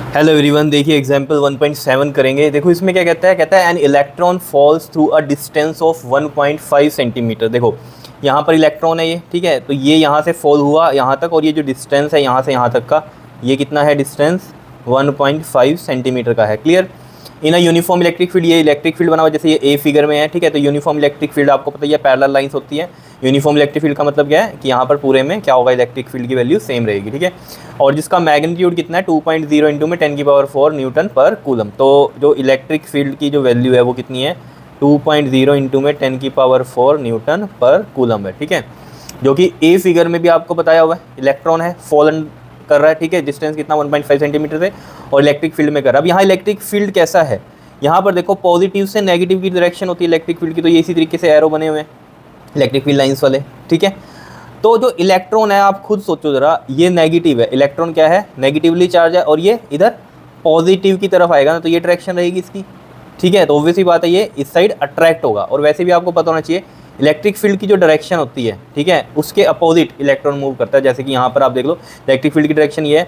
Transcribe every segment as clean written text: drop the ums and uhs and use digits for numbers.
Hello everyone, देखिए example 1.7 करेंगे। देखो इसमें क्या कहता है an electron falls through a distance of 1.5 centimetre. देखो यहाँ पर इलेक्ट्रॉन है ये, ठीक है, तो ये यहाँ से फॉल हुआ यहाँ तक, और ये जो डिस्टेंस है यहाँ से यहाँ तक का, ये कितना है डिस्टेंस 1.5 सेंटीमीटर का है। Clear. In a uniform electric field, ये इलेक्ट्रिक फील्ड बना हुआ जैसे ये ए फिगर में है, ठीक है। तो यूनिफॉर्म इलेक्ट्रिक फील्ड आपको पता है पैरेलल लाइंस होती है। यूनिफॉर्म इलेक्ट्रिक फील्ड का मतलब क्या है कि यहाँ पर पूरे में क्या होगा, इलेक्ट्रिक फील्ड की वैल्यू सेम रहेगी, ठीक है। और जिसका मैग्नीट्यूड कितना है 2.0 इंटू में 10⁴ न्यूटन पर कूलम। तो जो इलेक्ट्रिक फील्ड की जो वैल्यू है वो कितनी है 2.0 इंटू में 10⁴ न्यूटन पर कूलम है, ठीक है। जो कि ए फिगर में भी आपको बताया हुआ है, इलेक्ट्रॉन है फॉलन कर रहा है, ठीक है, डिस्टेंस कितना 1.5 सेंटीमीटर से, और इलेक्ट्रिक फील्ड में कर रहा है। अब यहाँ इलेक्ट्रिक फील्ड कैसा है, यहाँ पर देखो पॉजिटिव से नेगेटिव की डायरेक्शन होती है इलेक्ट्रिक फील्ड की, तो ये इसी तरीके से एरो बने हुए हैं इलेक्ट्रिक फील्ड लाइंस वाले, ठीक है। तो जो इलेक्ट्रॉन है आप खुद सोचो ज़रा, ये नेगेटिव है, इलेक्ट्रॉन क्या है नेगेटिवली चार्ज है, और ये इधर पॉजिटिव की तरफ आएगा ना, तो ये डायरेक्शन रहेगी इसकी, ठीक है। तो ऑब्वियसली बात है ये इस साइड अट्रैक्ट होगा। और वैसे भी आपको पता होना चाहिए इलेक्ट्रिक फील्ड की जो डायरेक्शन होती है, ठीक है, उसके अपोजिट इलेक्ट्रॉन मूव करता है। जैसे कि यहाँ पर आप देख लो इलेक्ट्रिक फील्ड की डायरेक्शन ये है,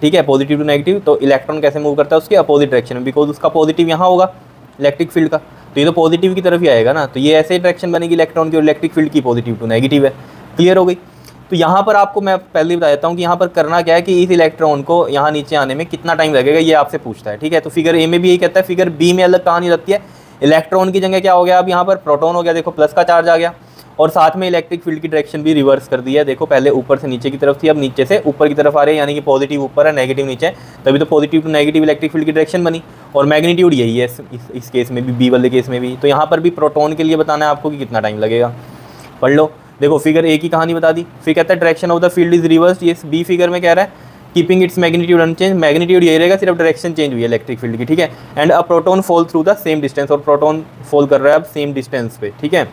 ठीक है, पॉजिटिव टू नेगेटिव, तो इलेक्ट्रॉन कैसे मूव करता है उसके अपोजिट डायरेक्शन में, बिकॉज उसका पॉजिटिव यहाँ होगा इलेक्ट्रिक फील्ड का, तो ये तो पॉजिटिव की तरफ ही आएगा ना, तो ये ऐसे डायरेक्शन बनेगी इलेक्ट्रॉन की, और इलेक्ट्रिक फील्ड की पॉजिटिव टू नेगेटिव है। क्लियर हो गई। तो यहाँ पर आपको मैं पहले ही बता देता हूँ कि यहाँ पर करना क्या है कि इस इलेक्ट्रॉन को यहाँ नीचे आने में कितना टाइम लगेगा, ये आपसे पूछता है, ठीक है। तो फिगर ए में भी यही कहता है, फिगर बी में अलग कहानी लगती है। इलेक्ट्रॉन की जगह क्या हो गया, अब यहाँ पर प्रोटॉन हो गया, देखो प्लस का चार्ज आ गया, और साथ में इलेक्ट्रिक फील्ड की डायरेक्शन भी रिवर्स कर दी है। देखो पहले ऊपर से नीचे की तरफ थी, अब नीचे से ऊपर की तरफ आ रही है, यानी कि पॉजिटिव ऊपर है नेगेटिव नीचे है, तभी तो positive to negative electric field की डायरेक्शन बनी। और मैग्नीट्यूड यही है इस केस में भी, बी वाले केस में भी। तो यहाँ पर भी प्रोटॉन के लिए बताना है आपको कि कितना टाइम लगेगा, पढ़ लो। देखो फिगर ए की कहानी बता दी, फिर कहता है direction of the field is reverse. ये बी फिगर में कह रहा है keeping its magnitude unchange, magnitude यही रहेगा, सिर्फ डायरेक्शन चेंज हुई है इलेक्ट्रिक फील्ड की, ठीक है। And a proton fall through the same distance, और प्रोटॉन फॉल कर रहा है अब सेम डिस्टेंस पे, ठीक है।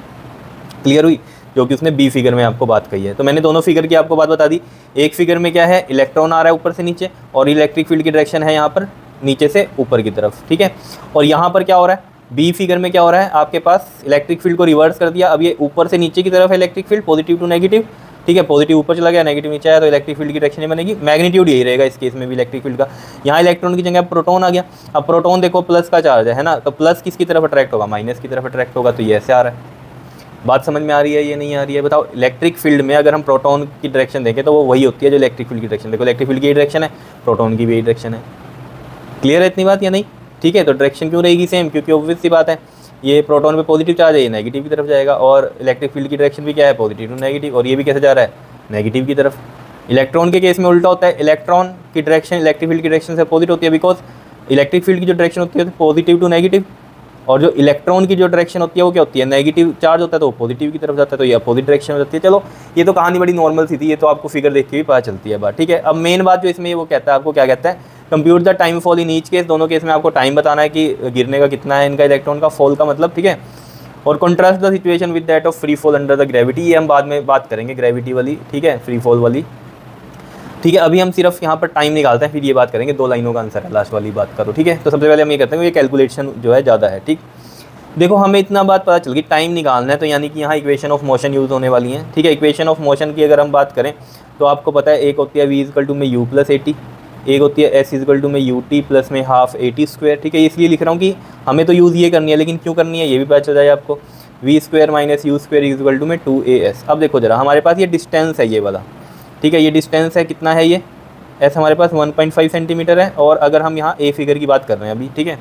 क्लियर हुई, जो कि उसने बी फिगर में आपको बात कही है। तो मैंने दोनों फिगर की आपको बात बता दी। एक फिगर में क्या है इलेक्ट्रॉन आ रहा है ऊपर से नीचे, और इलेक्ट्रिक फील्ड की डायरेक्शन है यहाँ पर नीचे से ऊपर की तरफ, ठीक है। और यहाँ पर क्या हो रहा है बी फिगर में क्या हो रहा है, आपके पास इलेक्ट्रिक फील्ड को रिवर्स कर दिया, अब ये ऊपर से नीचे की तरफ है electric field, positive to negative, ठीक है। पॉजिटिव ऊपर चला गया, नेगेटिव नीचे आया, तो इलेक्ट्रिक फील्ड की डायरेक्शन बनेगी, मैग्नीट्यूड यही रहेगा इस केस में भी इलेक्ट्रिक फील्ड का। यहाँ इलेक्ट्रॉन की जगह प्रोटॉन आ गया, अब प्रोटॉन देखो प्लस का चार्ज है ना, तो प्लस किसकी तरफ अट्रैक्ट होगा, माइनस की तरफ अट्रैक्ट होगा, तो ये ऐसे आ रहा है। बात समझ में आ रही है ये नहीं आ रही है, बताओ। इलेक्ट्रिक फील्ड में अगर हम प्रोटॉन की डायरेक्शन देखें तो वो वही होती है जो इलेक्ट्रिक फील्ड की डायरेक्शन। देखो इलेक्ट्रिक फील्ड की डायरेक्शन है, प्रोटॉन की भी यही डायरेक्शन है। क्लियर है इतनी बात या नहीं, ठीक है। तो डायरेक्शन क्यों रहेगी सेम, क्योंकि ऑब्वियस सी बात है ये प्रोटॉन पे पॉजिटिव चार्ज है, ये नेगेटिव की तरफ जाएगा, और इलेक्ट्रिक फील्ड की डायरेक्शन भी क्या है पॉजिटिव टू नेगेटिव, और ये भी कैसे जा रहा है नेगेटिव की तरफ। इलेक्ट्रॉन के केस में उल्टा होता है, इलेक्ट्रॉन की डायरेक्शन इलेक्ट्रिक फील्ड की डायरेक्शन से अपोजिट होती है, बिकॉज इलेक्ट्रिक फील्ड की जो डायरेक्शन होती है पॉजिटिव टू नेगेटिव, और जो इलेक्ट्रॉन की जो डायरेक्शन होती है वो क्या होती है नेगेटिव चार्ज होता है, तो वो पॉजिटिव की तरफ जाता है, तो ये अपोजिट डायरेक्शन में जाती है। चलो ये तो कहानी बड़ी नॉर्मल सी थी, ये तो आपको फिगर देख के भी पता चलती है बात, ठीक है। अब मेन बात जो इसमें वो कहता है आपको क्या कहता है, compute the time fall in each case. दोनों केस में आपको टाइम बताना है कि गिरने का कितना है इनका इलेक्ट्रॉन का फॉल का मतलब, ठीक है। और contrast the situation with that of free fall under the gravity, ये हम बाद में बात करेंगे ग्रेविटी वाली, ठीक है, फ्री फॉल वाली, ठीक है। अभी हम सिर्फ यहाँ पर टाइम निकालते हैं, फिर ये बात करेंगे, 2 लाइनों का आंसर है लास्ट वाली बात का, तो ठीक है। तो सबसे पहले हम ये करते हैं ये कैलकुलेशन जो है ज़्यादा है, ठीक। देखो हमें इतना बात पता चल गई टाइम निकालना है, तो यानी कि यहाँ इक्वेशन ऑफ मोशन यूज़ होने वाली है, ठीक है। इक्वेशन ऑफ मोशन की अगर हम बात करें तो आपको पता है एक होती है v इक्वल टू में u प्लस AT, एक होती है s इक्वल टू में ut प्लस में हाफ AT स्क्वायर, ठीक है। इसलिए लिख रहा हूँ कि हमें तो यूज़ ये करनी है, लेकिन क्यों करनी है ये भी पता चल जाए आपको। v square minus u square equal to में 2as। अब देखो जरा हमारे पास ये डिस्टेंस है ये वाला, ठीक है, ये डिस्टेंस है कितना है ये s हमारे पास 1.5 सेंटीमीटर है, और अगर हम यहाँ a फिगर की बात कर रहे हैं अभी, ठीक है,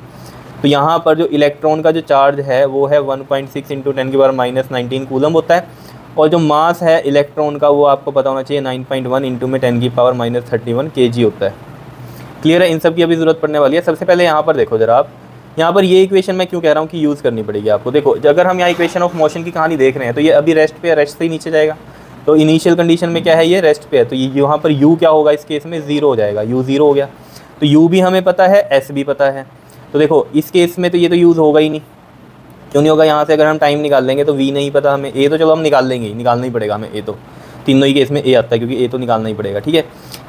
तो यहाँ पर जो इलेक्ट्रॉन का जो चार्ज है वो है 1.6 इंटू 10⁻⁻19 कूलम होता है, और जो मास है इलेक्ट्रॉन का वो आपको पता होना चाहिए 9.1 इंटू में 10⁻31 kg होता है। क्लियर है, इन सब की अभी ज़रूरत पड़ने वाली है। सबसे पहले यहाँ पर देखो जरा आप, यहाँ पर ये इक्वेशन मैं क्यों कह रहा हूँ कि यूज़ करनी पड़ेगी आपको। देखो अगर हम यहाँ इक्वेशन ऑफ मोशन की कहानी देख रहे हैं तो ये अभी रेस्ट पे है, रेस्ट से ही नीचे जाएगा, तो इनिशियल कंडीशन में क्या है ये रेस्ट पे है, तो ये यहाँ पर u क्या होगा इस केस में 0 हो जाएगा, u 0 हो गया। तो u भी हमें पता है, s भी पता है, तो देखो इस केस में तो ये तो यूज़ होगा ही नहीं, क्यों नहीं होगा, यहाँ से अगर हम टाइम निकाल लेंगे तो v नहीं पता हमें, a तो चलो हम निकाल लेंगे ही, निकालना ही पड़ेगा हमें a, तो तीनों ही केस में a आता है क्योंकि a तो निकालना ही पड़ेगा, ठीक है।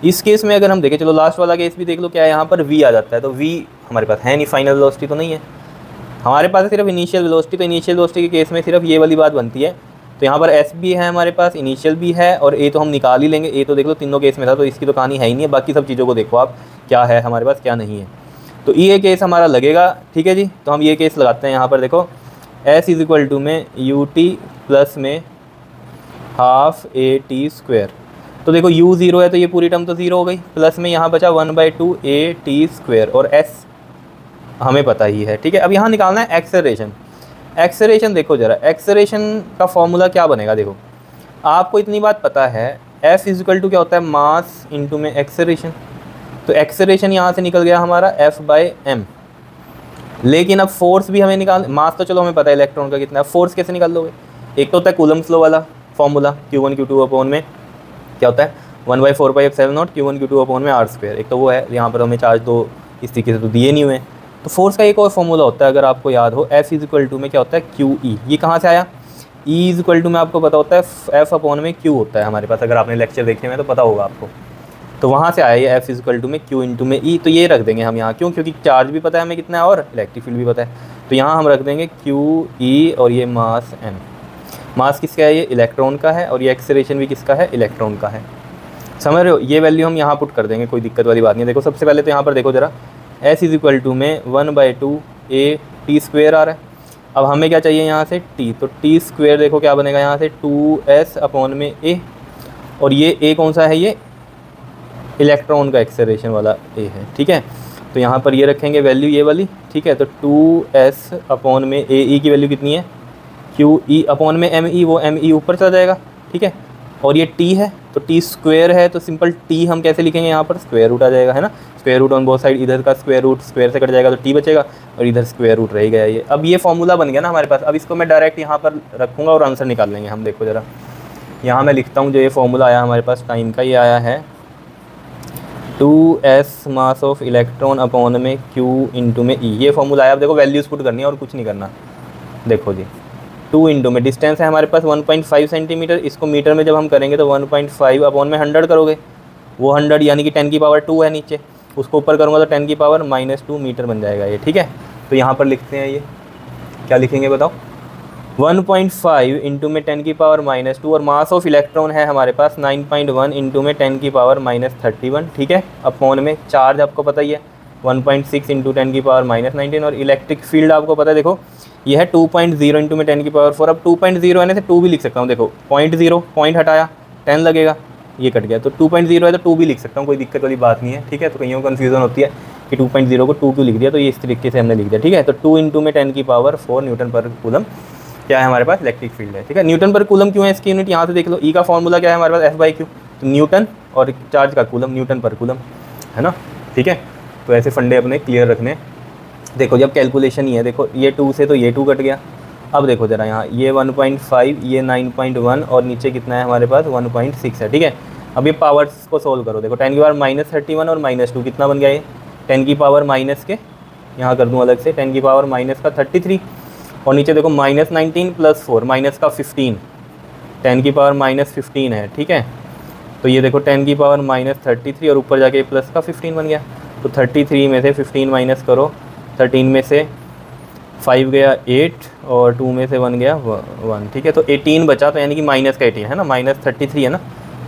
इस केस में अगर हम देखें, चलो लास्ट वाला केस भी देख लो, क्या है यहाँ पर v आ जाता है, तो v हमारे पास है नहीं, फाइनल वेलोसिटी तो नहीं है हमारे पास, सिर्फ इनिशियल वेलोसिटी। तो इनिशियल वेलोसिटी के केस में सिर्फ ये वाली बात बनती है, तो यहाँ पर एस भी है हमारे पास, इनिशियल भी है, और ए तो हम निकाल ही लेंगे। ए तो देख लो तीनों केस में था, तो इसकी तो कहानी है ही नहीं है। बाकी सब चीज़ों को देखो आप क्या है हमारे पास क्या नहीं है। तो ये केस हमारा लगेगा, ठीक है जी। तो हम ये केस लगाते हैं यहाँ पर, देखो एस इज इक्वल टू में यू टी प्लस में हाफ ए टी स्क्वायर। तो देखो u 0 है तो ये पूरी टर्म तो 0 हो गई, प्लस में यहाँ बचा 1/2 ए टी स्क्वायर, और s हमें पता ही है, ठीक है। अब यहाँ निकालना है एक्सेलरेशन। एक्सेलरेशन देखो ज़रा, एक्सेलरेशन का फॉर्मूला क्या बनेगा, देखो आपको इतनी बात पता है F इज इक्वल टू क्या होता है, मास इंटू में एक्सेलरेशन। तो एक्सेलरेशन यहाँ से निकल गया हमारा F/m। लेकिन अब फोर्स भी हमें निकाल, मास तो चलो हमें पता है इलेक्ट्रॉन का कितना है, फोर्स कैसे निकाल लोगे। एक तो होता है कूलम्स लॉ वाला फॉर्मूला, Q1 Q2 अपॉन में क्या होता है 1/4πε0 Q1 Q2 अपॉन में r²। एक तो वो है, यहाँ पर हमें चार्ज दो इस तरीके से तो दिए नहीं हुए। तो फोर्स का एक और फॉर्मूला होता है अगर आपको याद हो, F इज इक्वल टू में क्या होता है QE। ये कहाँ से आया, E इज इक्वल टू में आपको पता होता है F अपॉन में Q होता है हमारे पास, अगर आपने लेक्चर देखे हुए तो पता होगा आपको। तो वहाँ से आया ये F इज इक्वल टू में Q इंटू में E। तो ये रख देंगे हम यहाँ, क्यों, क्योंकि चार्ज भी पता है हमें कितना है और इलेक्ट्रिक फील्ड भी पता है। तो यहाँ हम रख देंगे QE और ये मास m। मास किसका है, ये इलेक्ट्रॉन का है, और ये एक्सेलरेशन भी किसका है, इलेक्ट्रॉन का है। समझ रहे हो, ये वैल्यू हम यहाँ पुट कर देंगे, कोई दिक्कत वाली बात नहीं है। देखो सबसे पहले तो यहाँ पर देखो ज़रा, S इज इक्वल टू में 1/2 ए टी स्क्वेयर आ रहा है। अब हमें क्या चाहिए यहाँ से t, तो टी स्क्वेयर देखो क्या बनेगा यहाँ से 2s अपॉन में a, और ये a कौन सा है, ये इलेक्ट्रॉन का एक्सेलरेशन वाला a है, ठीक है। तो यहाँ पर ये रखेंगे वैल्यू ये वाली, ठीक है। तो 2s अपॉन में a, e की वैल्यू कितनी है QE अपॉन में ME, वो ME ऊपर चला जाएगा, ठीक है। और ये t है तो t स्क्वायर है, तो सिंपल t हम कैसे लिखेंगे, यहाँ पर स्क्वायर रूट आ जाएगा, है ना। Square root on both side, इधर का स्क्वायर रूट स्क्वायर से कट जाएगा तो t बचेगा, और इधर स्क्वायर रूट रह गया ये। अब ये फॉर्मूला बन गया ना हमारे पास। अब इसको मैं डायरेक्ट यहाँ पर रखूँगा और आंसर निकाल लेंगे हम। देखो ज़रा यहाँ मैं लिखता हूँ, जो ये फॉर्मूला आया हमारे पास टाइम का, ये आया है 2s mass of electron upon में q इंटू में e। ये फॉर्मूला आया। अब देखो वैल्यूज़ पुट करनी है और कुछ नहीं करना। देखो जी 2 इंटू में डिस्टेंस है हमारे पास 1.5 सेंटीमीटर, इसको मीटर में जब हम करेंगे तो 1.5 अपॉन में 100 करोगे, वो 100 यानी कि 10 की पावर 2 है नीचे, उसको ऊपर करूँगा तो 10 की पावर -2 मीटर बन जाएगा ये, ठीक है। तो यहाँ पर लिखते हैं, ये क्या लिखेंगे बताओ, 1.5 इंटू में 10 की पावर -2, और मास ऑफ इलेक्ट्रॉन है हमारे पास 9.1 इंटू में 10 की पावर -31, ठीक है। अपॉन में चार्ज आपको पता ही है 1.6 इंटू 10 की पावर -19, और इलेक्ट्रिक फील्ड आपको पता है, देखो ये है 2.0 इंटू में 10 की पावर 4। अब 2.0 है ना, से 2 भी लिख सकता हूँ। देखो 0.0 पॉइंट हटाया 10 लगेगा, ये कट गया, तो 2.0 है तो 2 भी लिख सकता हूँ, कोई दिक्कत वाली बात नहीं है, ठीक है। तो कहीं कन्फ्यूजन होती है कि 2.0 को 2 क्यों लिख दिया, तो ये इस तरीके से हमने लिख दिया, ठीक है। तो 2 इंटू में 10 की पावर 4 न्यूटन पर कूलम क्या है हमारे पास, इलेक्ट्रिक फील्ड है, ठीक है। न्यूटन पर कूलम क्यों है इसकी यूनिट, यहाँ से देख लो। ई का फॉर्मूला क्या है हमारे पास, F/Q, तो न्यूटन, और चार्ज का कूलम न्यूटन पर कूलम, है ना, ठीक है। तो ऐसे फंडे अपने क्लियर रखने। देखो जब कैलकुलेशन ही है, देखो ये 2 से तो ये 2 कट गया। अब देखो ज़रा यहाँ ये 1.5, ये 9.1, और नीचे कितना है हमारे पास 1.6 है, ठीक है। अब ये पावर्स को सोल्व करो। देखो 10 की पावर -31 और -2 कितना बन गया, ये 10 की पावर माइनस के, यहाँ कर दूँ अलग से, 10 की पावर माइनस का 33, और नीचे देखो -19 + 4 माइनस का 15, 10 की पावर -15 है, ठीक है। तो ये देखो 10 की पावर -33 और ऊपर जाके प्लस का 15 बन गया। तो 33 में से 15 माइनस करो, 13 में से 5 गया 8, और 2 में से 1 गया 1, ठीक है। तो 18 बचा, तो यानी कि माइनस का 18 है ना, -33 है ना,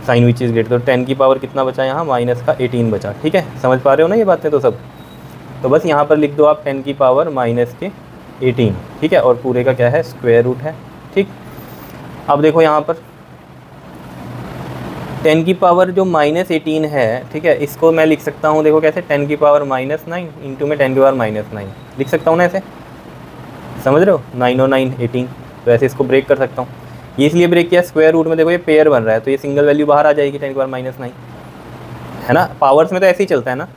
साइन विच इज़ ग्रेटर। तो 10 की पावर कितना बचा यहाँ, माइनस का 18 बचा, ठीक है। समझ पा रहे हो ना ये बातें तो सब। तो बस यहाँ पर लिख दो आप 10 की पावर -18, ठीक है, और पूरे का क्या है, स्क्वायर रूट है, ठीक। अब देखो यहाँ पर 10 की पावर जो -18 है, ठीक है, इसको मैं लिख सकता हूँ, देखो कैसे, 10 की पावर -9 इंटू में 10 की पावर -9 लिख सकता हूँ ना ऐसे, समझ रहे हो, 9 और 9 18। तो ऐसे इसको ब्रेक कर सकता हूँ। ये इसलिए ब्रेक किया, स्क्वायर रूट में देखो ये पेयर बन रहा है, तो ये सिंगल वैल्यू बाहर आ जाएगी 10 की पावर -9, है ना। पावर्स में तो ऐसे ही चलता है ना,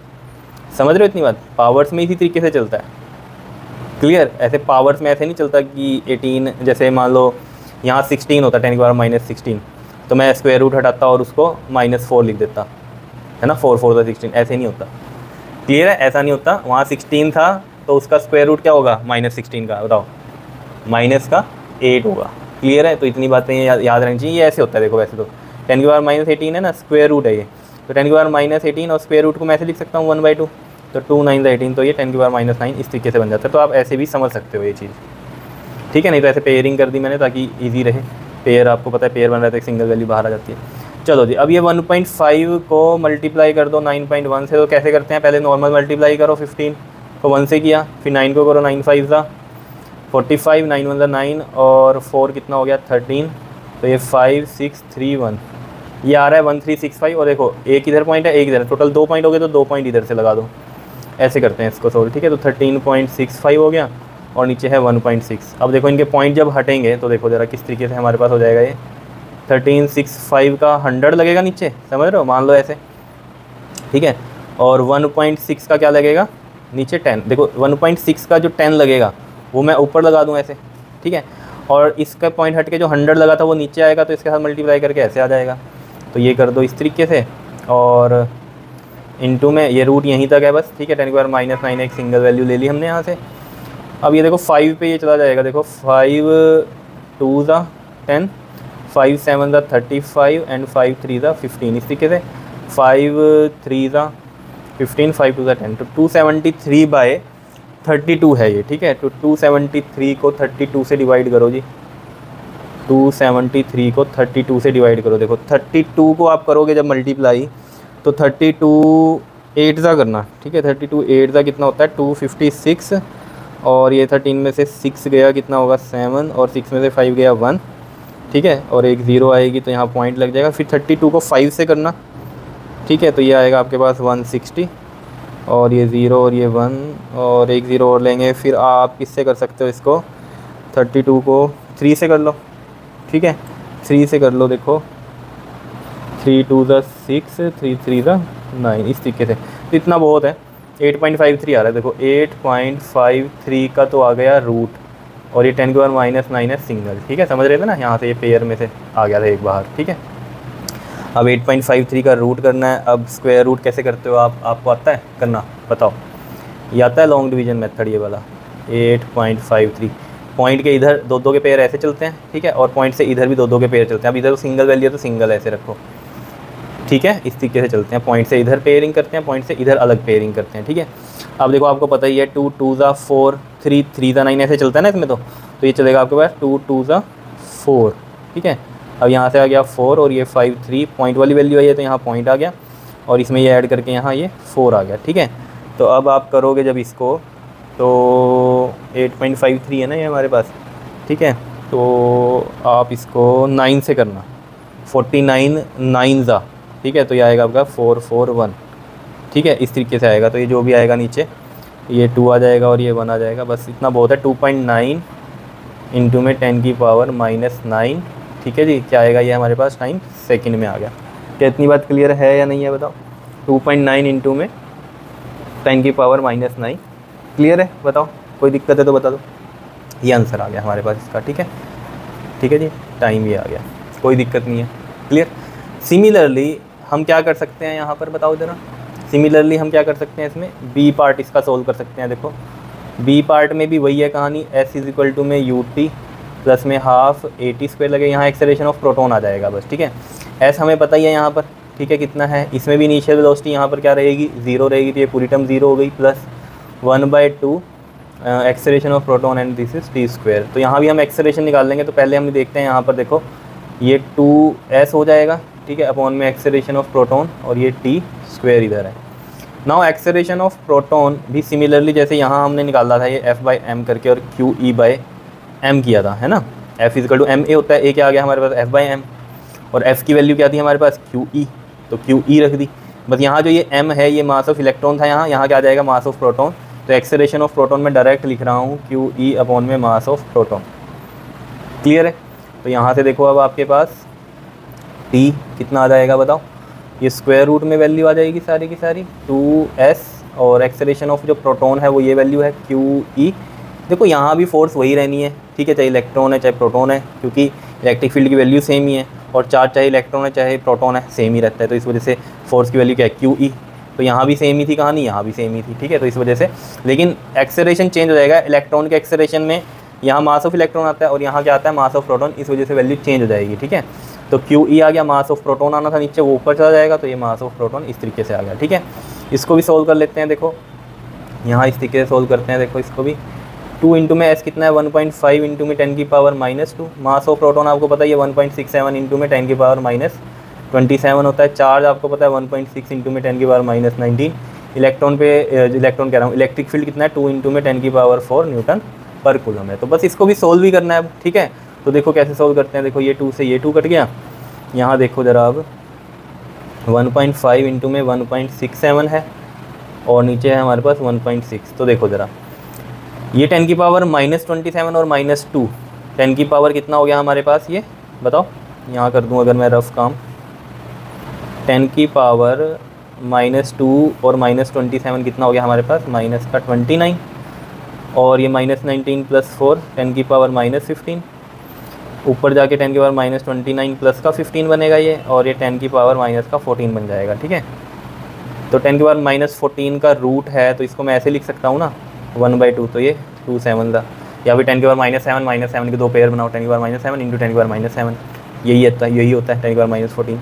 समझ रहे हो इतनी बात, पावर्स में इसी तरीके से चलता है, क्लियर। ऐसे पावर्स में ऐसे नहीं चलता कि 18, जैसे मान लो यहाँ 16 होता 10 की पावर -16, तो मैं स्क्वायर रूट हटाता और उसको -4 लिख देता, है ना, 4 4 16, ऐसे नहीं होता, क्लियर है, ऐसा नहीं होता। वहाँ 16 था तो उसका स्क्वायर रूट क्या होगा, -16 का, बताओ, -8 होगा, क्लियर है। तो इतनी बातें याद रहनी चाहिए। ये ऐसे होता है, देखो वैसे तो 10 की पावर -18 है ना, स्क्वायर रूट है ये, तो 10 की पावर -18 और स्क्वायर रूट को मैं ऐसे लिख सकता हूँ 1/2, तो 2 9 18, तो ये 10 की पावर -9 इस तरीके से बन जाता है। तो आप ऐसे भी समझ सकते हो ये चीज़, ठीक है। नहीं तो ऐसे पेयरिंग कर दी मैंने ताकि ईजी रहे, पेयर आपको पता है पेयर बन रहा है तो एक सिंगल वैल्यू बाहर आ जाती है। चलो जी, अब ये 1.5 को मल्टीप्लाई कर दो 9.1 से। तो कैसे करते हैं, पहले नॉर्मल मल्टीप्लाई करो, 15 को 1 से किया, फिर 9 को करो, 9 5 ज़ा 45, 9 1 ज़ा 9 और 4 कितना हो गया 13। तो ये 5 6 3 1 ये आ रहा है 1365। और देखो एक इधर पॉइंट है एक इधर, टोटल 2 पॉइंट हो गए तो 2 पॉइंट इधर से लगा दो। ऐसे करते हैं इसको सोल्व, ठीक है। तो 13.65 हो गया और नीचे है 1.6। अब देखो इनके पॉइंट जब हटेंगे तो देखो ज़रा किस तरीके से हमारे पास हो जाएगा ये 1365 का 100 लगेगा नीचे, समझ रहे हो, मान लो ऐसे, ठीक है। और 1.6 का क्या लगेगा नीचे 10। देखो 1.6 का जो 10 लगेगा वो मैं ऊपर लगा दूँ ऐसे, ठीक है। और इसका पॉइंट हट के जो 100 लगा था वो नीचे आएगा, तो इसके साथ मल्टीप्लाई करके ऐसे आ जाएगा। तो ये कर दो इस तरीके से और इनटू में ये रूट यहीं तक है बस, ठीक है। 10⁻⁹ एक सिंगल वैल्यू ले ली हमने यहाँ से। अब ये देखो 5 पे ये चला जाएगा, देखो 5 2 ज़ा 10, 5 7 ज़ा 35 एंड 5 3 ज़ा 15। इस तरीके से 5 3 ज़ा 15, 5 2 ज़ा 10। तो 273/32 है ये, ठीक है। तो 273 को 32 से डिवाइड करो जी, 273 को 32 से डिवाइड करो। देखो 32 को आप करोगे जब मल्टीप्लाई तो 32 8 ज़ा करना, ठीक है। 32 8 ज़ा कितना होता है 256 और ये 13 में से 6 गया कितना होगा 7 और 6 में से 5 गया 1, ठीक है। और एक 0 आएगी तो यहाँ पॉइंट लग जाएगा। फिर 32 को 5 से करना, ठीक है। तो ये आएगा आपके पास 160 और ये 0 और ये 1 और एक 0 और लेंगे। फिर आप किससे कर सकते हो इसको, 32 को 3 से कर लो, ठीक है। 3 से कर लो, देखो 3 2 ज़ा 6 3 3 ज़ा 9, इस तरीके से। तो इतना बहुत है, 8.53 आ रहा है। देखो 8.53 का तो आ गया रूट और ये 10⁻⁹ है सिंगल, ठीक है। समझ रहे थे ना, यहाँ से ये पेयर में से आ गया था एक बाहर, ठीक है। अब 8.53 का रूट करना है। अब स्क्वायर रूट कैसे करते हो आपको आता है करना, बताओ। ये आता है लॉन्ग डिवीजन मेथड ये वाला। 8.53 पॉइंट के इधर 2 के पेयर ऐसे चलते हैं, ठीक है। और पॉइंट से इधर भी 2 के पेयर चलते हैं। अब इधर सिंगल वैल्यू है तो सिंगल ऐसे रखो, ठीक है। इस तरीके से चलते हैं, पॉइंट से इधर पेयरिंग करते हैं, पॉइंट से इधर अलग पेयरिंग करते हैं, ठीक है। अब देखो आपको पता ही है 2 2 ज़ा 4 3 3 ज़ा 9 ऐसे चलता है ना इसमें। तो ये चलेगा आपके पास 2 2 ज़ा 4, ठीक है। अब यहाँ से आ गया 4 और ये 5 3 पॉइंट वाली वैल्यू आई है तो यहाँ पॉइंट आ गया और इसमें ये ऐड करके यहाँ ये 4 आ गया, ठीक है। तो अब आप करोगे जब इसको तो 8.53 है ना ये हमारे पास, ठीक है। तो आप इसको 9 से करना, 49 9 ज़ा, ठीक है। तो ये आएगा आपका 441, ठीक है। इस तरीके से आएगा। तो ये जो भी आएगा नीचे ये 2 आ जाएगा और ये 1 आ जाएगा, बस इतना बहुत है। 2.9 इंटू में 10⁻⁹, ठीक है जी। क्या आएगा ये हमारे पास टाइम सेकंड में आ गया। क्या इतनी बात क्लियर है या नहीं है बताओ। 2.9 इंटू में 10⁻⁹ क्लियर है, बताओ। कोई दिक्कत है तो बता दो। ये आंसर आ गया हमारे पास इसका, ठीक है, ठीक है जी। टाइम ये आ गया, कोई दिक्कत नहीं है, क्लियर। सिमिलरली हम क्या कर सकते हैं यहाँ पर, बताओ ज़रा। सिमिलरली हम क्या कर सकते हैं इसमें, बी पार्ट इसका सोल्व कर सकते हैं। देखो बी पार्ट में भी वही है कहानी, s = में ut प्लस में हाफ AT² लगे। यहाँ एक्सेलरेशन ऑफ प्रोटॉन आ जाएगा बस, ठीक है। s हमें पता ही है यहाँ पर, ठीक है, कितना है। इसमें भी इनिशियल वेलोसिटी यहाँ पर क्या रहेगी 0 रहेगी, तो ये पूरी टर्म 0 हो गई, plus 1/2 acceleration of proton and this is t²। तो यहाँ भी हम एक्सेलरेशन निकाल लेंगे। तो पहले हम देखते हैं यहाँ पर, देखो ये 2s हो जाएगा, ठीक है, अपॉन में एक्सेलरेशन ऑफ प्रोटॉन और ये t² इधर है। नाउ एक्सेलरेशन ऑफ प्रोटॉन भी सिमिलरली जैसे यहाँ हमने निकाला था ये F/m करके और QE/m किया था, है ना। F = ma होता है, a क्या आ गया हमारे पास F/m और F की वैल्यू क्या थी हमारे पास QE, तो QE रख दी। बस यहाँ जो ये m है ये मास ऑफ इलेक्ट्रॉन था, यहाँ क्या आ जाएगा मास ऑफ प्रोटॉन। तो एक्सेलरेशन ऑफ प्रोटॉन में डायरेक्ट लिख रहा हूँ QE अपॉन में मास ऑफ प्रोटॉन, क्लियर है। तो यहाँ से देखो अब आपके पास t कितना आ जाएगा बताओ। ये स्क्वायर रूट में वैल्यू आ जाएगी सारी की सारी 2s और एक्सेलरेशन ऑफ जो प्रोटॉन है वो ये वैल्यू है QE। देखो यहाँ भी फोर्स वही रहनी है, ठीक है, चाहे इलेक्ट्रॉन है चाहे प्रोटॉन है, क्योंकि इलेक्ट्रिक फील्ड की वैल्यू सेम ही है और चार्ज चाहे इलेक्ट्रॉन है चाहे प्रोटॉन है सेम ही रहता है। तो इस वजह से फोर्स की वैल्यू क्या है QE। तो यहाँ भी सेम ही थी कहानी, यहाँ भी सेम ही थी, ठीक है। तो इस वजह से लेकिन एक्सेलरेशन चेंज हो जाएगा। इलेक्ट्रॉन के एक्सेलरेशन में यहाँ मास ऑफ इलेक्ट्रॉन आता है और यहाँ क्या आता है मास ऑफ प्रोटॉन, इस वजह से वैल्यू चेंज हो जाएगी, ठीक है। तो QE आ गया, मास ऑफ प्रोटॉन आना था नीचे वो ऊपर चला जाएगा, तो ये मास ऑफ प्रोटॉन इस तरीके से आ गया, ठीक है। इसको भी सोल्व कर लेते हैं। देखो यहाँ इस तरीके से सोल्व करते हैं, देखो इसको भी 2 इंटू में एस कितना है 1.5 इंटू में 10 की पावर -2। मास ऑफ प्रोटॉन आपको पता है ये 1.67 इंटू में 10 की पावर -27 होता है। चार्ज आपको पता है 1.6 इंटू में 10 की पावर -19। इलेक्ट्रॉन कह रहा हूँ, इलेक्ट्रिक फील्ड कितना है 2 इंटू में 10 की पावर 4 न्यूटन पर कूलम है। तो बस इसको भी सोल्व भी करना है, ठीक है। तो देखो कैसे सोल्व करते हैं। देखो ये 2 से ये 2 कट गया, यहाँ देखो ज़रा अब 1.5 इंटू में 1.67 है और नीचे है हमारे पास 1.6। तो देखो ज़रा ये 10 की पावर -27 और -2, 10 की पावर कितना हो गया हमारे पास, ये बताओ। यहाँ कर दूँ अगर मैं रफ काम, 10 की पावर -2 और -27 कितना हो गया हमारे पास, -29 और ये -19 + 4 10 की पावर -15। ऊपर जाके 10 की पावर -29 प्लस का 15 बनेगा ये, और ये 10 की पावर -14 बन जाएगा, ठीक है। तो 10 की पावर -14 का रूट है, तो इसको मैं ऐसे लिख सकता हूँ ना 1/2, तो ये 2 7 था। या फिर 10 की पावर -7 के 2 पेयर बनाओ, 10 की पावर -7 इंटू 10 की पावर -7, यही होता है 10 की पावर -14।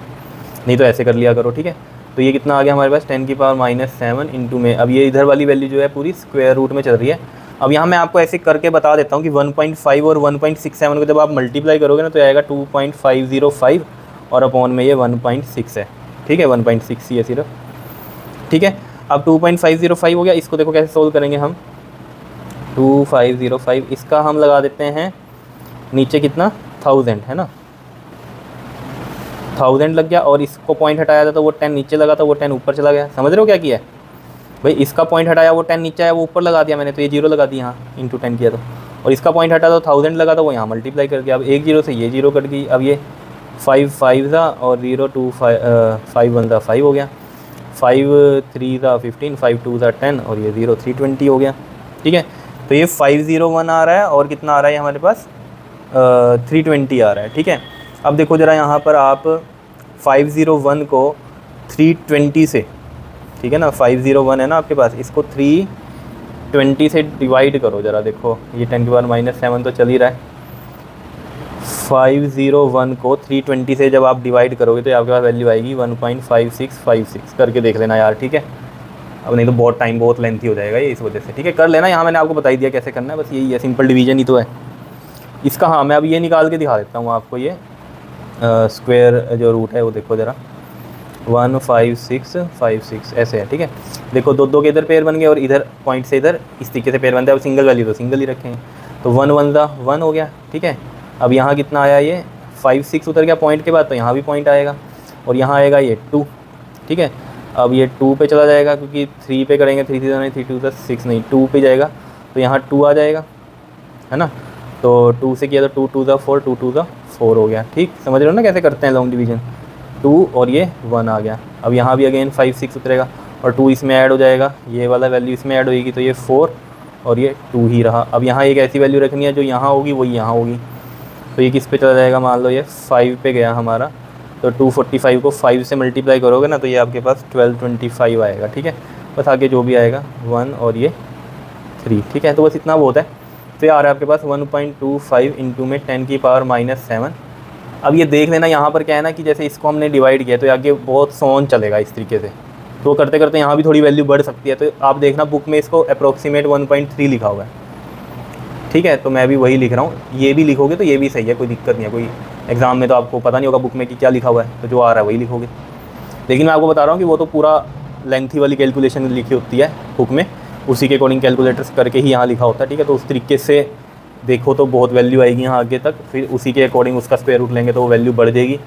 नहीं तो ऐसे कर लिया करो, ठीक है। तो ये कितना आ गया हमारे पास 10 की पावर -7 इंटू में, अब ये इधर वाली वैल्यू जो है पूरी स्क्वायर रूट में चल रही है। अब यहाँ मैं आपको ऐसे करके बता देता हूँ कि 1.5 और 1.67 को जब आप मल्टीप्लाई करोगे ना तो आएगा 2.505 और अपॉन में ये 1.6 है, ठीक है, 1.6 ही है सिर्फ, ठीक है। अब 2.505 हो गया, इसको देखो कैसे सोल्व करेंगे हम। 2505 इसका हम लगा देते हैं नीचे कितना 1000 है ना, 1000 लग गया, और इसको पॉइंट हटाया था तो वो 10 नीचे लगा था, वो 10 ऊपर चला गया। समझ रहे हो क्या किया है भाई, इसका पॉइंट हटाया वो 10 नीचे आया वो ऊपर लगा दिया मैंने, तो ये 0 लगा दी यहाँ इंटू 10 किया तो, और इसका पॉइंट हटा तो 1000 लगा था वो यहाँ मल्टीप्लाई कर दिया। अब एक 0 से ये 0 कट गई, अब ये 5 5 था और 0 2 5 1 था 5 हो गया, 5 3 था 15, 5 2 था 10 और ये 0 320 हो गया, ठीक है। तो ये 501 आ रहा है और कितना आ रहा है हमारे पास 320 आ रहा है, ठीक है। अब देखो ज़रा यहाँ पर आप 501 को 320 से, ठीक है ना, 501 है ना आपके पास, इसको 320 से डिवाइड करो ज़रा, देखो ये 10 की पावर -7 तो चल ही रहा है। 501 को 320 से जब आप डिवाइड करोगे तो आपके पास वैल्यू आएगी 1.5656 करके देख लेना यार, ठीक है। अब नहीं तो बहुत लेंथी हो जाएगा ये, इस वजह से, ठीक है। कर लेना, यहाँ मैंने आपको बता ही दिया कैसे करना है, बस यही है, सिंपल डिवीजन ही तो है इसका। हाँ मैं अब ये निकाल के दिखा देता हूँ आपको, ये स्क्वायर जो रूट है वो देखो ज़रा 15656 ऐसे है, ठीक है। देखो दो के इधर पेयर बन गए और इधर पॉइंट से इधर इस तरीके से पेयर बनता है। अब सिंगल वैल्यू तो सिंगल ही रखेंगे, तो 1 1 दा 1 हो गया, ठीक है। अब यहाँ कितना आया, ये 5 6 उतर गया पॉइंट के बाद, तो यहाँ भी पॉइंट आएगा और यहाँ आएगा ये 2, ठीक है। अब ये 2 पे चला जाएगा क्योंकि 3 पे करेंगे, 3 3 2 6 नहीं 2 पे जाएगा, तो यहाँ 2 आ जाएगा, है ना। तो 2 से किया तो 2 2 दा 4 2 2 दा 4 हो गया, ठीक। समझ रहे हो ना कैसे करते हैं लॉन्ग डिवीजन। 2 और ये 1 आ गया। अब यहाँ भी अगेन 5 6 उतरेगा और 2 इसमें ऐड हो जाएगा, ये वाला वैल्यू इसमें ऐड होगी, तो ये 4 और ये 2 ही रहा। अब यहाँ एक ऐसी वैल्यू रखनी है जो यहाँ होगी वही यहाँ होगी, तो ये किस पे चला जाएगा, मान लो ये 5 पे गया हमारा, तो 245 को 5 से मल्टीप्लाई करोगे ना तो ये आपके पास 1225 आएगा, ठीक है। बस आगे जो भी आएगा 1 और ये 3, ठीक है। तो बस इतना बहुत है। तो ये आ रहा है आपके पास 1.25 इंटू में 10 की पावर -7। अब ये देख लेना यहाँ पर क्या है ना कि जैसे इसको हमने डिवाइड किया तो आगे बहुत सोन चलेगा इस तरीके से, तो करते करते यहाँ भी थोड़ी वैल्यू बढ़ सकती है। तो आप देखना बुक में इसको अप्रोक्सीमेट 1.3 लिखा हुआ है, ठीक है। तो मैं भी वही लिख रहा हूँ, ये भी लिखोगे तो ये भी सही है, कोई दिक्कत नहीं है। कोई एग्ज़ाम में तो आपको पता नहीं होगा बुक में कि क्या लिखा हुआ है, तो जो आ रहा है वही लिखोगे। लेकिन मैं आपको बता रहा हूँ कि वो तो पूरा लेंथी वाली कैलकुलेशन लिखी होती है बुक में, उसी के अकॉर्डिंग कैलकुलेटर्स करके ही यहाँ लिखा होता है, ठीक है। तो उस तरीके से देखो तो बहुत वैल्यू आएगी यहाँ आगे तक, फिर उसी के अकॉर्डिंग उसका स्क्वायर रूट लेंगे तो वो वैल्यू बढ़ जाएगी,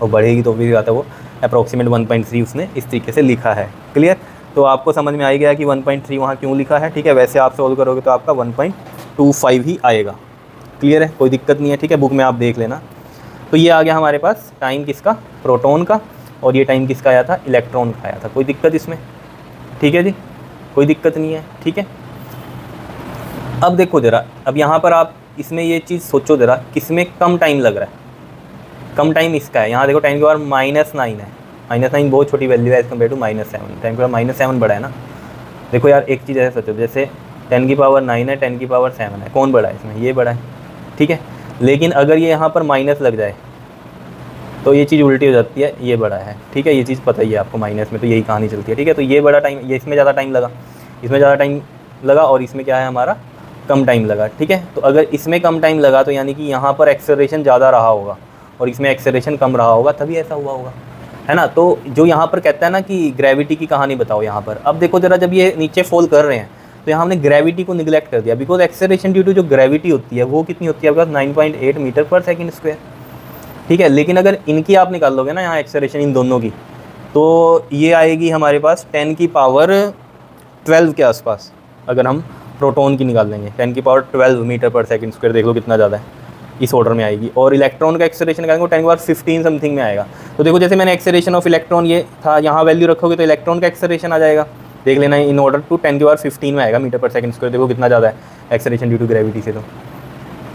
और बढ़ेगी तो फिर आता है वो अप्रॉक्सीमेट 1.3 उसने इस तरीके से लिखा है। क्लियर। तो आपको समझ में आ गया कि 1.3 वहाँ क्यों लिखा है, ठीक है। वैसे आप सॉल्व करोगे तो आपका 1.25 ही आएगा। क्लियर है, कोई दिक्कत नहीं है, ठीक है। बुक में आप देख लेना। तो ये आ गया हमारे पास टाइम किसका, प्रोटॉन का, और ये टाइम किसका आया था, इलेक्ट्रॉन का आया था। कोई दिक्कत इसमें, ठीक है जी, कोई दिक्कत नहीं है, ठीक है। अब देखो ज़रा, अब यहाँ पर आप इसमें ये चीज़ सोचो ज़रा, किसमें कम टाइम लग रहा है, कम टाइम इसका है। यहाँ देखो टाइम के पावर -9 है, -9 बहुत छोटी वैल्यू है एज़ कम्पेयर टू -7। टाइम के पावर -7 बड़ा है ना। देखो यार एक चीज़ ऐसे सोचो, जैसे 10 की पावर 9 है, 10 की पावर 7 है, कौन बड़ा है इसमें, ये बड़ा है, ठीक है। लेकिन अगर ये यहाँ पर माइनस लग जाए तो ये चीज़ उल्टी हो जाती है, ये बड़ा है, ठीक है। ये चीज़ पता ही है आपको, माइनस में तो यही कहानी चलती है, ठीक है। तो ये बड़ा टाइम, ये इसमें ज़्यादा टाइम लगा, इसमें ज़्यादा टाइम लगा, और इसमें क्या है हमारा कम टाइम लगा, ठीक है। तो अगर इसमें कम टाइम लगा तो यानी कि यहाँ पर एक्सेलरेशन ज़्यादा रहा होगा और इसमें एक्सेलरेशन कम रहा होगा, तभी ऐसा हुआ होगा, है ना। तो जो यहाँ पर कहता है ना कि ग्रेविटी की कहानी बताओ यहाँ पर, अब देखो ज़रा, जब ये नीचे फॉल कर रहे हैं तो यहाँ हमने ग्रेविटी को निगलेक्ट कर दिया, बिकॉज एक्सेलरेशन ड्यू टू जो ग्रेविटी होती है वो कितनी होती है आपके पास 9.8 मीटर पर सेकंड स्क्वायर, ठीक है। लेकिन अगर इनकी आप निकाल लोगे ना यहाँ एक्सेलरेशन इन दोनों की, तो ये आएगी हमारे पास 10 की पावर 12 के आसपास। अगर हम प्रोटॉन की निकाल लेंगे 10 की पावर 12 मीटर पर सेकंड स्क्वायर, देख लो कितना ज़्यादा है, इस ऑर्डर में आएगी। और इलेक्ट्रॉन का एक्सेलरेशन निकालेंगे 10 की पावर 15 समथिंग में आएगा। तो देखो जैसे मैंने एक्सेलरेशन ऑफ इलेक्ट्रॉन ये था, यहाँ वैल्यू रखोगे तो इलेक्ट्रॉन का एक्सेलरेशन आ जाएगा, देख लेना, इन ऑर्डर टू 10 की पावर 15 में आएगा मीटर पर सेकंड स्क्वायर। देखो कितना ज़्यादा है एक्सेलरेशन ड्यू टू ग्रेविटी से, तो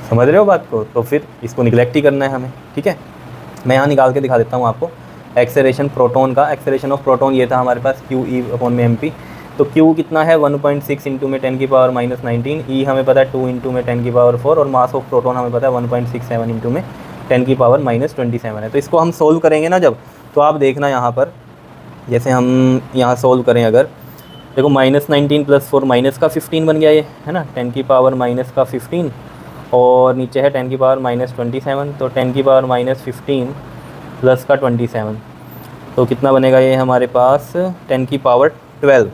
समझ रहे हो बात को। तो फिर इसको निगलेक्ट ही करना है हमें, ठीक है। मैं यहाँ निकाल के दिखा देता हूँ आपको एक्सेलरेशन प्रोटॉन का। एक्सेलरेशन ऑफ प्रोटॉन ये था हमारे पास QE/mp। तो Q कितना है 1.6 इंटू में 10 की पावर -19, E हमें पता है 2 इंटू में 10 की पावर 4, और मास ऑफ प्रोटॉन हमें पता है 1.67 इंटू में 10 की पावर -27 है। तो इसको हम सोल्व करेंगे ना जब, तो आप देखना यहाँ पर, जैसे हम यहाँ सोल्व करें अगर, देखो -19 + 4 माइनस का 15 बन गया ये, है ना, 10 की पावर माइनस का 15, और नीचे है 10 की पावर -27, तो 10 की पावर -15 प्लस का 27, तो कितना बनेगा ये हमारे पास 10 की पावर 12,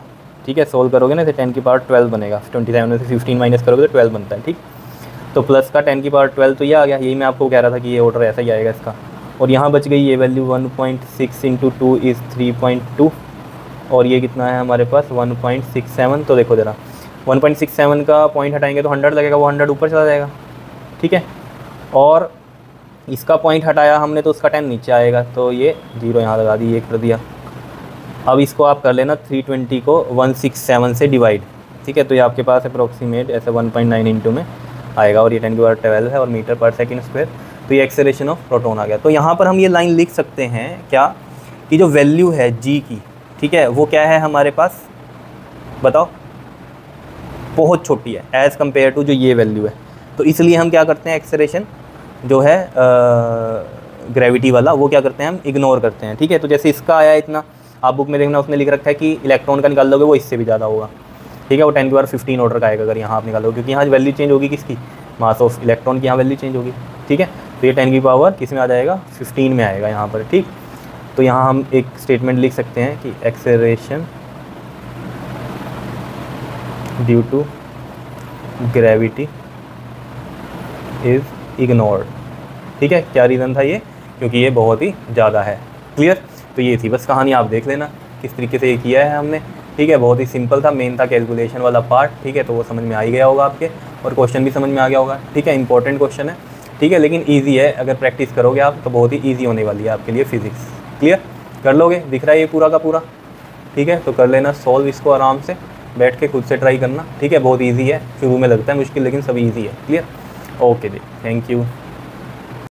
ठीक है। सोल्व करोगे ना तो 10 की पावर 12 बनेगा, 27 में से 15 माइनस करोगे तो 12 बनता है, ठीक। तो प्लस का 10 की पावर 12, तो ये आ गया, यही मैं आपको कह रहा था कि ये ऑर्डर ऐसा ही आएगा इसका। और यहाँ बच गई ये वैल्यू 1.6 इंटू 2 इज़ 3.2, और ये कितना है हमारे पास 1.67। तो देखो ज़रा 1.67 का पॉइंट हटाएंगे तो 100 लगेगा, वो 100 ऊपर चला जाएगा, ठीक है। और इसका पॉइंट हटाया हमने तो उसका 10 नीचे आएगा, तो ये 0 यहाँ लगा दी, 1 कर दिया। अब इसको आप कर लेना 320 को 167 से डिवाइड, ठीक है। तो ये आपके पास अप्रोक्सीमेट ऐसे 1.9 इंटू में आएगा, और ये 10 की पावर 12 है और मीटर पर सेकंड स्क्वायर। तो ये एक्सेलरेशन ऑफ प्रोटॉन आ गया। तो यहाँ पर हम ये लाइन लिख सकते हैं क्या, कि जो वैल्यू है G की, ठीक है, वो क्या है हमारे पास, बताओ, बहुत छोटी है एज़ कम्पेयर टू जो ये वैल्यू है। तो इसलिए हम क्या करते हैं, एक्सेलरेशन जो है ग्रेविटी वाला, वो क्या करते हैं, हम इग्नोर करते हैं, ठीक है। तो जैसे इसका आया इतना, आप बुक में देखना, उसने लिख रखा है कि इलेक्ट्रॉन का निकाल लोगे वो इससे भी ज़्यादा होगा, ठीक है, वो 10 की पावर 15 ऑर्डर का आएगा अगर यहाँ आप निकालोगे, क्योंकि यहाँ वैल्यू चेंज होगी किसकी, मास ऑफ इलेक्ट्रॉन की यहाँ वैल्यू चेंज होगी, ठीक है। तो ये 10 की पावर किस में आ जाएगा, 15 में आएगा यहाँ पर, ठीक। तो यहाँ हम एक स्टेटमेंट लिख सकते हैं कि acceleration due to gravity is ignored, ठीक है। क्या रीज़न था ये, क्योंकि ये बहुत ही ज़्यादा है। क्लियर। तो ये थी बस कहानी, आप देख लेना किस तरीके से ये किया है हमने, ठीक है। बहुत ही सिंपल था, मेन था कैलकुलेशन वाला पार्ट, ठीक है। तो वो समझ में आ ही गया होगा आपके, और क्वेश्चन भी समझ में आ गया होगा, ठीक है। इंपॉर्टेंट क्वेश्चन है, ठीक है, लेकिन ईजी है, अगर प्रैक्टिस करोगे आप तो बहुत ही ईजी होने वाली है आपके लिए फिजिक्स। क्लियर, कर लोगे, दिख रहा है ये पूरा का पूरा, ठीक है। तो कर लेना सॉल्व इसको आराम से बैठ के, खुद से ट्राई करना, ठीक है। बहुत ईजी है, शुरू में लगता है मुश्किल, लेकिन सब ईजी है। क्लियर, ओके जी, थैंक यू।